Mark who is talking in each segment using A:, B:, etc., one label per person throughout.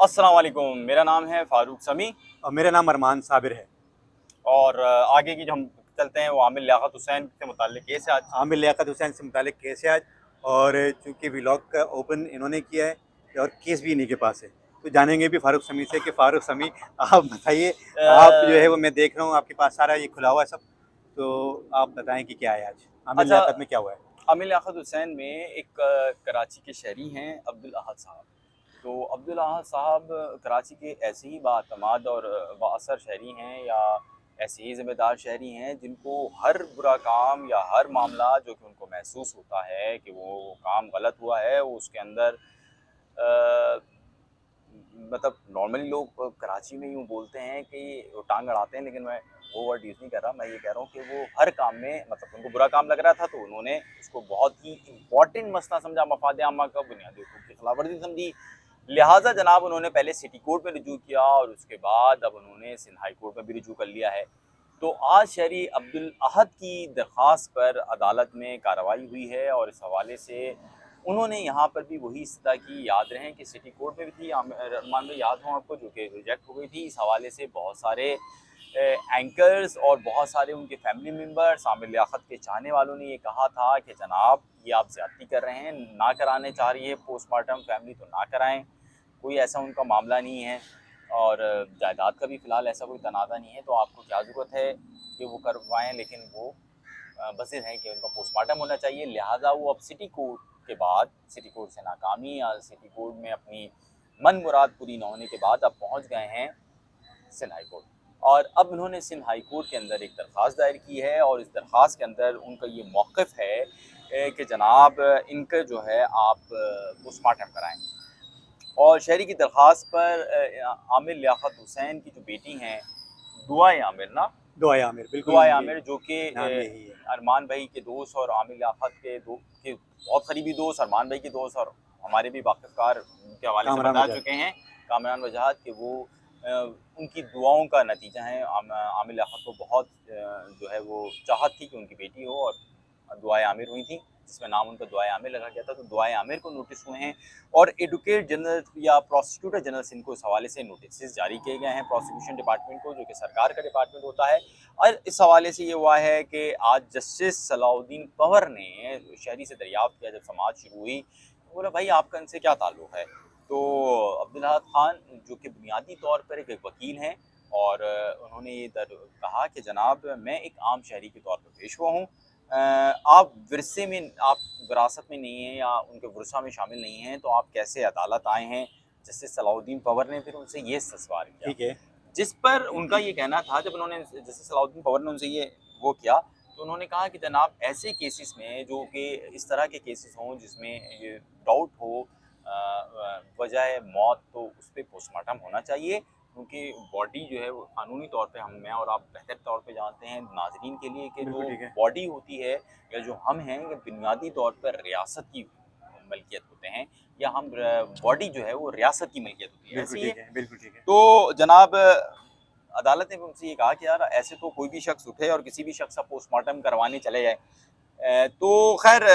A: अस्सलाम वालेकुम। मेरा नाम है फ़ारूक समी
B: और मेरा नाम अरमान साबिर है।
A: और आगे की जो हम चलते हैं वो आमिर लियाकत हुसैन से मुताल्लिक़ केस है आज।
B: आमिर लियाकत हुसैन से मुतालिक केस है आज। और चूँकि व्लॉग का ओपन इन्होंने किया है और केस भी इन्हीं के पास है, तो जानेंगे भी फ़ारूक समी से कि फ़ारूक समी आप बताइए। आप जो है वो मैं देख रहा हूँ आपके पास सारा ये खुला हुआ है सब, तो आप बताएँ कि क्या है आज आमिर
A: अच्छा,
B: लियाकत में क्या हुआ है?
A: आमिर लियाकत हुसैन में एक कराची के शहरी हैं अब्दुल अहद साहब। तो अब्दुल अहद साहब कराची के ऐसे ही बाअतमाद और बाअसर शहरी हैं या ऐसे ही ज़िम्मेदार शहरी हैं जिनको हर बुरा काम या हर मामला जो कि उनको महसूस होता है कि वो काम गलत हुआ है, वो उसके अंदर अ, मतलब नॉर्मली लोग कराची में यूँ बोलते हैं कि वो टांग अड़ाते हैं, लेकिन मैं वो वर्ड यूज़ नहीं कर रहा। मैं ये कह रहा हूँ कि वो हर काम में मतलब उनको बुरा काम लग रहा था तो उन्होंने उसको बहुत ही इम्पोर्टेंट मसला समझा, मफाद आमा का बुनियादी हकूक़ की खिलाफवर्जी समझी। लिहाजा जनाब उन्होंने पहले सिटी कोर्ट में रुजू किया और उसके बाद अब उन्होंने सिंध हाई कोर्ट में भी रुजू कर लिया है। तो आज शहरी अब्दुल अहद की दरख्वास्त पर अदालत में कार्रवाई हुई है और इस हवाले से उन्होंने यहाँ पर भी वही सज़ा की। याद रहें कि सिटी कोर्ट में भी थी, रहमान में याद हो आपको, जो कि रिजेक्ट हो गई थी। इस हवाले से बहुत सारे एंकर्स और बहुत सारे उनके फैमिली मेम्बर्स, आमिर लियाकत के चाहने वालों ने ये कहा था कि जनाब ये आप ज़्यादती कर रहे हैं, ना कराने चाह रही है पोस्टमार्टम फैमिली तो ना कराएं, कोई ऐसा उनका मामला नहीं है और जायदाद का भी फ़िलहाल ऐसा कोई तनाज़ा नहीं है, तो आपको क्या ज़रूरत है कि वो करवाएं। लेकिन वो बज़िद हैं कि उनका पोस्टमार्टम होना चाहिए। लिहाजा वो अब सिटी कोर्ट के बाद, सिटी कोर्ट से नाकामी या सिटी कोर्ट में अपनी मन मुराद पूरी न होने के बाद अब पहुँच गए हैं सिंध हाई कोर्ट। और अब उन्होंने सिंध हाई कोर्ट के अंदर एक दरख्वास्त दायर की है और इस दरख्वास्त के अंदर उनका ये मौक़िफ़ है कि जनाब इनका जो है आप पोस्टमार्टम कराएँ। और शहरी की दरख्वास्त पर आमिर लियाकत हुसैन की जो बेटी हैं दुआए आमिर ना,
B: दुआए आमिर, बिल्कुल
A: दुआए
B: ये
A: आमिर जो कि
B: नाम यही है।
A: अरमान भाई के दोस्त और आमिर लियाकत के बहुत करीबी दोस्त, अरमान भाई के दोस्त और हमारे भी वाक़िफ़कार के हवाले से
B: कामरान
A: बता
B: वजाहत।
A: चुके हैं, कामरान वजाहत, कि वो उनकी दुआओं का नतीजा है। आमिर लियाकत को बहुत जो है वो चाहत थी कि उनकी बेटी हो और दुआए आमिर हुई थी, जिसमें नाम उनका दुआए आमिर रखा गया था। तो दुआए आमिर को नोटिस हुए हैं और एडवोकेट जनरल या प्रोसिक्यूटर जनरल सिंध को इस हवाले से नोटिस जारी किए गए हैं, प्रोसिक्यूशन डिपार्टमेंट को, जो कि सरकार का डिपार्टमेंट होता है। और इस हवाले से ये हुआ है कि आज जस्टिस सलाउद्दीन पंवर ने शहरी से दरियाफ्त किया, जब समाअत शुरू हुई, बोला भाई आपका इनसे क्या ताल्लुक़ है। तो अब्दुल अहद खान जो कि बुनियादी तौर पर एक वकील हैं और उन्होंने ये कहा कि जनाब मैं एक आम शहरी के तौर पर पेश हुआ हूँ, आप विरसे में, आप विरासत में नहीं हैं या उनके वरसा में शामिल नहीं हैं, तो आप कैसे अदालत आए हैं। जस्टिस सलाउद्दीन पंवर ने फिर उनसे ये सवाल किया,
B: ठीक है।
A: जिस पर उनका ये कहना था, जब उन्होंने जस्टिस सलाउद्दीन पंवर ने उनसे ये वो किया, तो उन्होंने कहा कि जनाब ऐसे केसेस में, जो कि इस तरह के केसेस हों जिसमें ये डाउट हो वजह मौत, तो उस पर पोस्टमार्टम होना चाहिए, क्योंकि बॉडी जो है वो कानूनी तौर पे, हम मैं और आप बेहतर तौर पे जानते हैं नाज़रीन के लिए, कि
B: बिल्कुल
A: जो
B: ठीक है।
A: बॉडी होती है या जो हम हैं, ये बुनियादी तौर पर रियासत की मलकियत होते हैं, या हम बॉडी जो है वो रियासत की मलकियत होती है,
B: बिल्कुल
A: ऐसे ही है।
B: ठीक है, बिल्कुल ठीक है।
A: तो जनाब अदालत ने उनसे ये कहा कि यार ऐसे तो कोई भी शख्स उठे और किसी भी शख्स का पोस्टमार्टम करवाने चले जाए। तो खैर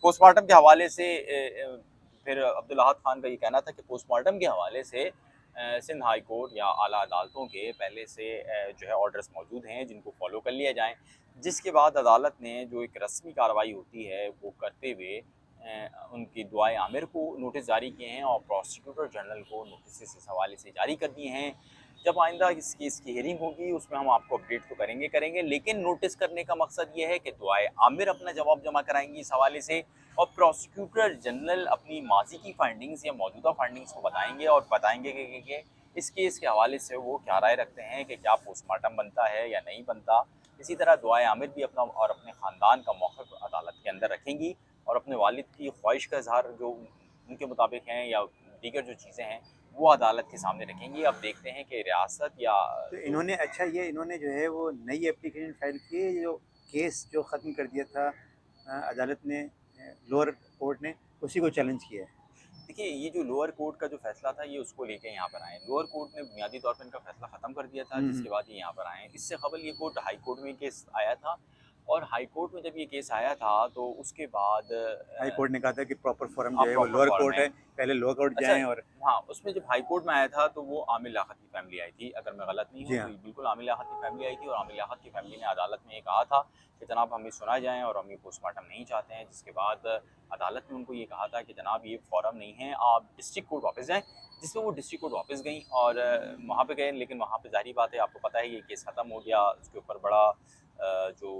A: पोस्टमार्टम के हवाले से फिर अब्दुल अहद खान का ये कहना था कि पोस्टमार्टम के हवाले से सिंध हाई कोर्ट या आला अदालतों के पहले से जो है ऑर्डर्स मौजूद हैं, जिनको फॉलो कर लिया जाएँ। जिसके बाद अदालत ने जो एक रस्मी कार्रवाई होती है वो करते हुए उनकी दुआए आमिर को नोटिस जारी किए हैं और प्रोसिक्यूटर जनरल को नोटिस इस हवाले से जारी कर दिए हैं। जब आइंदा इस केस की हियरिंग होगी उसमें हम आपको अपडेट तो करेंगे, लेकिन नोटिस करने का मकसद ये है कि दुआए आमिर अपना जवाब जमा कराएंगी इस हवाले से और प्रोसिक्यूटर जनरल अपनी माजी की फाइंडिंग्स या मौजूदा फाइंडिंग्स को बताएंगे और बताएंगे कि इस केस के हवाले से वो क्या राय रखते हैं, कि क्या पोस्टमार्टम बनता है या नहीं बनता। इसी तरह दुआए आमिर भी अपना और अपने ख़ानदान का मौक़िफ़ अदालत के अंदर रखेंगी और अपने वालिद की ख्वाहिश का इज़हार जो उनके मुताबिक हैं या दीगर जो चीज़ें हैं वो अदालत के सामने रखेंगी। अब देखते हैं कि रियासत या
B: तो
A: जो
B: इन्होंने अच्छा ये इन्होंने जो है वो नई एप्लीकेशन फ़ाइल की है, जो केस जो ख़त्म कर दिया था अदालत ने, लोअर कोर्ट ने उसी को चैलेंज किया है।
A: देखिए, ये जो लोअर कोर्ट का जो फैसला था ये उसको लेके यहाँ पर आए। लोअर कोर्ट ने बुनियादी तौर पर इनका फैसला ख़त्म कर दिया था,
B: हुँ,
A: जिसके
B: हुँ।
A: बाद ये यहाँ पर आए। इससे कबल ये कोर्ट हाई कोर्ट में केस आया था और हाई कोर्ट में जब ये केस आया था तो उसके बाद
B: हाई कोर्ट ने कहा था कि प्रॉपर फोरम जो
A: आप
B: है वो
A: प्रॉपर
B: लोअर
A: फॉर्म
B: कोर्ट
A: है।
B: है, पहले लोअर कोर्ट
A: अच्छा,
B: जाएँ और
A: हाँ, उसमें जब हाई कोर्ट में आया था तो वो आमिर लियाकत की फैमिली आई थी, अगर मैं गलत नहीं
B: जी
A: हूँ तो
B: हाँ,
A: ये बिल्कुल आमिर लियाकत की फैमिली आई थी और आमिर लियाकत की फैमिली ने अदालत में ये कहा था कि जनाब हम ये सुना जाएँ और हम ये पोस्टमार्टम नहीं चाहते हैं, जिसके बाद अदालत ने उनको ये कहा था कि जनाब ये फ़ोरम नहीं है, आप डिस्ट्रिक्ट कोर्ट वापस जाएँ, जिसमें वो डिस्ट्रिक्ट कोर्ट वापस गईं और वहाँ पे गए, लेकिन वहाँ पे ज़ाहिर बात है आपको पता है ये केस ख़त्म हो गया, उसके ऊपर बड़ा जो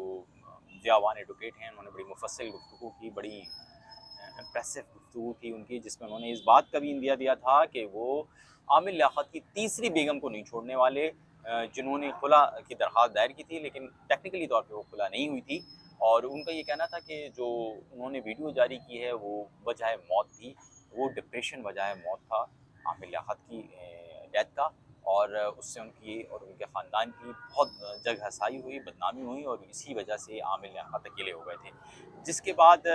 A: ज़ियावान एडवोकेट हैं उन्होंने बड़ी मुफस्सिल गुफ्तगू की, बड़ी इम्प्रेसिव गुफ्तगू थी उनकी, जिसमें उन्होंने इस बात का भी इंदिया दिया था कि वो आमिर लियाकत की तीसरी बेगम को नहीं छोड़ने वाले, जिन्होंने खुला की दरख्वास्त दायर की थी लेकिन टेक्निकली तौर पे वो खुला नहीं हुई थी। और उनका ये कहना था कि जो उन्होंने वीडियो जारी की है वो वजह मौत थी, वो डिप्रेशन वजह मौत था आमिर लियाकत की डेथ का। और उससे उनकी और उनके ख़ानदान की बहुत जग हसाई हुई, बदनामी हुई और इसी वजह से आमिर लियाकत अकेले हो गए थे। जिसके बाद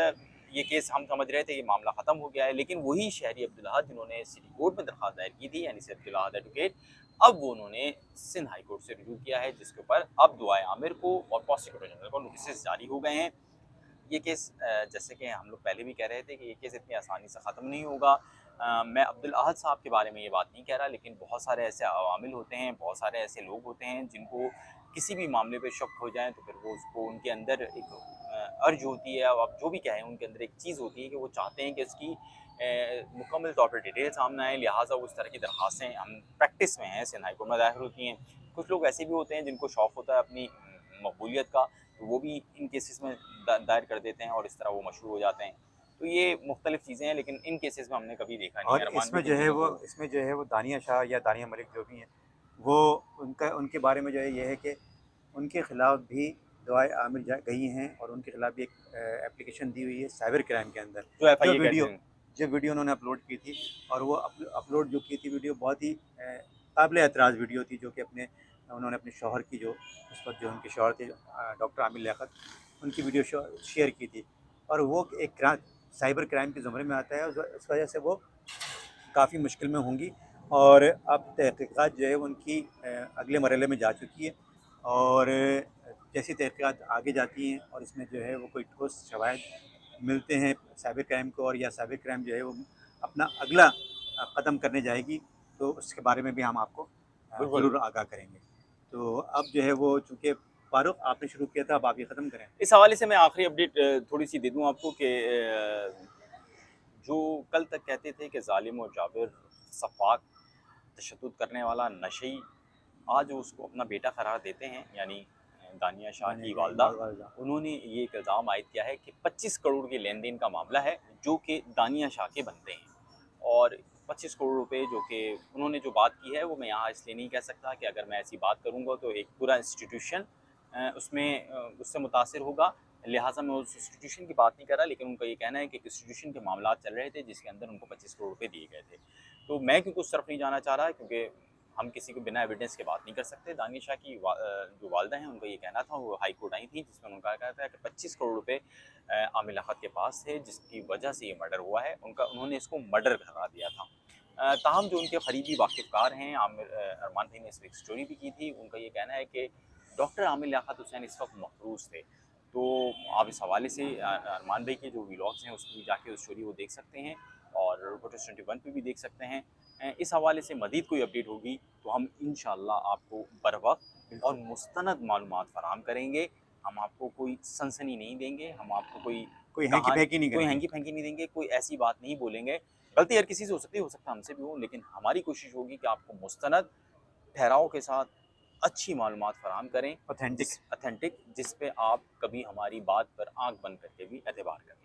A: ये केस हम समझ रहे थे ये मामला ख़त्म हो गया है, लेकिन वही शहरी अब्दुल अहद जिन्होंने सिटी कोर्ट में दरख्वास्त दायर की थी, यानी से अब्दुल अहद एडवोकेट, अब वो उन्होंने सिंध हाई कोर्ट से रिव्यू किया है, जिसके ऊपर अब दुआए आमिर को और प्रोसिक्यूटर जनरल को नोटिस जारी हो गए हैं। ये केस जैसे कि हम लोग पहले भी कह रहे थे कि ये केस इतनी आसानी से ख़त्म नहीं होगा। मैं अब्दुल अहद साहब के बारे में ये बात नहीं कह रहा, लेकिन बहुत सारे ऐसे अवामिल होते हैं, बहुत सारे ऐसे लोग होते हैं जिनको किसी भी मामले पे शक हो जाए तो फिर वो उसको उनके अंदर एक अर्ज होती है, अब आप जो भी कहें, उनके अंदर एक चीज़ होती है कि वो चाहते हैं कि इसकी मुकम्मल तौर पर डिटेल सामने आए, लिहाजा वो इस तरह की दरख्वास्तें हम प्रैक्टिस में हैं सिंध हाई कोर्ट में दाखिल होती हैं। कुछ लोग ऐसे भी होते हैं जिनको शौक़ होता है अपनी मकबूलियत का, तो वो भी इन केसेस में दायर कर देते हैं और इस तरह वो मशहूर हो जाते हैं। तो ये मुख्तलिफ चीज़ें हैं, लेकिन इन केसेस में हमने कभी देखा नहीं है
B: और
A: अरमान भाई जिन चीज़ों को।
B: इसमें जो है वो दानिया शाह या दानिया मलिक जो भी हैं, वो उनका उनके बारे में जो है ये है कि उनके खिलाफ भी दुआए आमिर गई हैं और उनके खिलाफ भी एक एप्लीकेशन दी हुई है साइबर क्राइम के अंदर।
A: जो
B: जो
A: एफआईए कहते
B: वीडियो
A: हैं।
B: जो वीडियो उन्होंने अपलोड की थी और वो अपलोड जो की थी वीडियो बहुत ही काबिल एतराज़ वीडियो थी, जो कि उन्होंने अपने शौहर की जो उस वक्त जो उनके शौहर थे डॉक्टर आमिर लियाकत, उनकी वीडियो शेयर की थी और वो एक साइबर क्राइम के ज़ुमरे में आता है। उस वजह से वो काफ़ी मुश्किल में होंगी और अब तहक़ीक़ात जो है वो उनकी अगले मरहले में जा चुकी है और जैसी तहक़ीक़ात आगे जाती हैं और इसमें जो है वो कोई ठोस शवाहिद मिलते हैं साइबर क्राइम को, और या साइबर क्राइम जो है वो अपना अगला कदम करने जाएगी, तो उसके बारे में भी हम आपको
A: बिल्कुल।
B: ज़रूर आगाह करेंगे। तो अब जो है वो चूँकि फ़ारूक आपने शुरू किया था, अब आप ये ख़त्म करें।
A: इस हवाले से मैं आखिरी अपडेट थोड़ी-सी दे दूँ आपको कि जो कल तक कहते थे कि ज़ालिम और जाबिर, सफ़ाक, तशद्दुद करने वाला, नशई, आज वो उसको अपना बेटा करार देते हैं, यानी दानिया शाह
B: दानिया
A: की
B: शाह
A: वालदा।
B: वालदा।
A: उन्होंने ये एक इल्ज़ाम आयद किया है कि 25 करोड़ के लेन-देन का मामला है, जो कि दानिया शाह के बनते हैं। और 25 करोड़ रुपए जो कि उन्होंने जो बात की है, वो मैं यहाँ इसलिए नहीं कह सकता कि अगर मैं ऐसी बात करूँगा तो एक पूरा इंस्टीट्यूशन उसमें उससे मुतासिर होगा, लिहाजा मैं उस इंस्टीट्यूशन की बात नहीं कर रहा, लेकिन उनका ये कहना है कि इंस्टीट्यूशन के मामला चल रहे थे जिसके अंदर उनको 25 करोड़ रुपए दिए गए थे। तो मैं क्योंकि उस तरफ नहीं जाना चाह रहा, क्योंकि हम किसी को बिना एविडेंस के बात नहीं कर सकते। दानिया शाह की जो वालदा हैं, उनका ये कहना था, वो हाई कोर्ट आई थी, जिसमें उनका कहना था कि 25 करोड़ रुपए आमिर लियाकत के पास थे, जिसकी वजह से ये मर्डर हुआ है। उन्होंने इसको मर्डर करार दिया था। ताहम जो उनके करीबी वाकिफ़कार हैं, अरमान भाई ने इस पर एक स्टोरी भी की थी, उनका ये कहना है कि डॉक्टर आमिर लियाकत हुसैन इस वक्त महफूज थे। तो आप इस हवाले से अरमान भाई के जो व्लॉग्स हैं उसमें भी जाके उस स्टोरी को देख सकते हैं और रिपोर्टर्स 21 पे भी देख सकते हैं। इस हवाले से मज़ीद कोई अपडेट होगी तो हम इंशाअल्लाह आपको बरवक्त और
B: बिल्कुल,
A: मुस्तनद मालूमात फ़राहम करेंगे। हम आपको कोई सनसनी नहीं देंगे, हम आपको कोई
B: कोई
A: कहानी,
B: हैंकी-पैकी नहीं
A: कोई
B: करेंगे।
A: हैंकी-पैंकी नहीं देंगे, कोई ऐसी बात नहीं बोलेंगे। गलती हर किसी से हो सकती है, हो सकता है हमसे भी हो, लेकिन हमारी कोशिश होगी कि आपको मुस्तनद, ठहराव के साथ अच्छी मालूमात फ़राहम करें,
B: ऑथेंटिक।
A: जिस ऑथेंटिक, जिस पे आप कभी हमारी बात पर आँख बंद करके भी एतबार करें।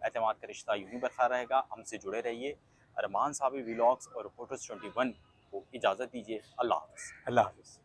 A: एतमाद का रिश्ता यूँ ही बरकरार रहेगा, हमसे जुड़े रहिए। अरमान साहब व्लॉग्स और रिपोर्टर्स 21 को इजाज़त दीजिए। अल्लाह हाफ़िज़।
B: अल्लाह हाफ़िज़।